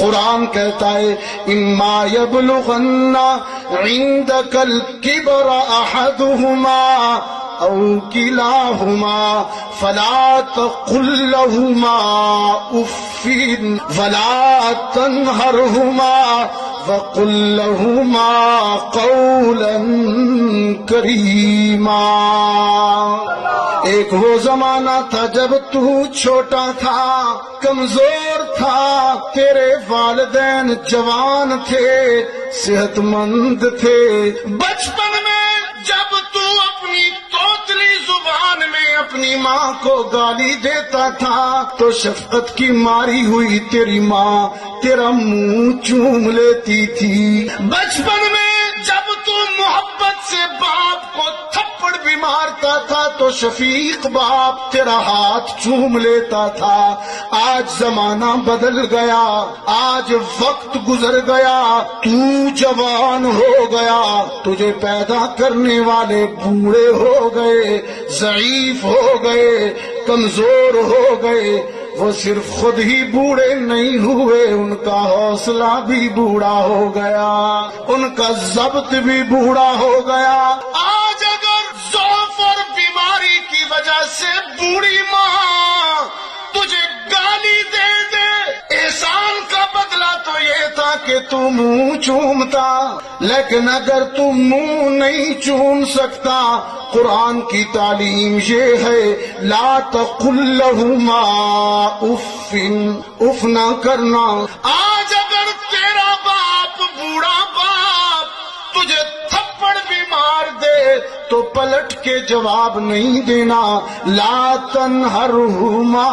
قرآن کہتا ہے اما یبلغن عندک الکبر احدہما او کلاہما فلا تقل لہما اف ولا تنہرہما وقل لہما قولا کریما۔ ایک وہ زمانہ تھا جب تو چھوٹا تھا، کمزور تھا، تیرے والدین جوان تھے، صحت مند تھے۔ بچپن میں جب تو اپنی توتلی زبان میں اپنی ماں کو گالی دیتا تھا تو شفقت کی ماری ہوئی تیری ماں تیرا منہ چوم لیتی تھی۔ بچپن میں جب تو محبت سے باپ کو تھپڑ بھی مارتا تھا تو شفیق باپ تیرا ہاتھ چوم لیتا تھا۔ آج زمانہ بدل گیا، آج وقت گزر گیا، تو جوان ہو گیا، تجھے پیدا کرنے والے بوڑھے ہو گئے، ضعیف ہو گئے، کمزور ہو گئے۔ وہ صرف خود ہی بوڑھے نہیں ہوئے، ان کا حوصلہ بھی بوڑھا ہو گیا، ان کا ضبط بھی بوڑھا ہو گیا۔ آج اگر ضعف اور بیماری کی وجہ سے بوڑھی ماں تجھے گالی دے دے، احسان کا بدلہ تو یہ تھا کہ تو منہ چومتا، لیکن اگر تو منہ نہیں چوم سکتا، قرآن کی تعلیم یہ ہے لا تقل لہما اف، اف نہ کرنا۔ آج اگر تیرا باپ بوڑھا باپ تجھے تھپڑ بھی مار دے تو پلٹ کے جواب نہیں دینا، لا تنہرہما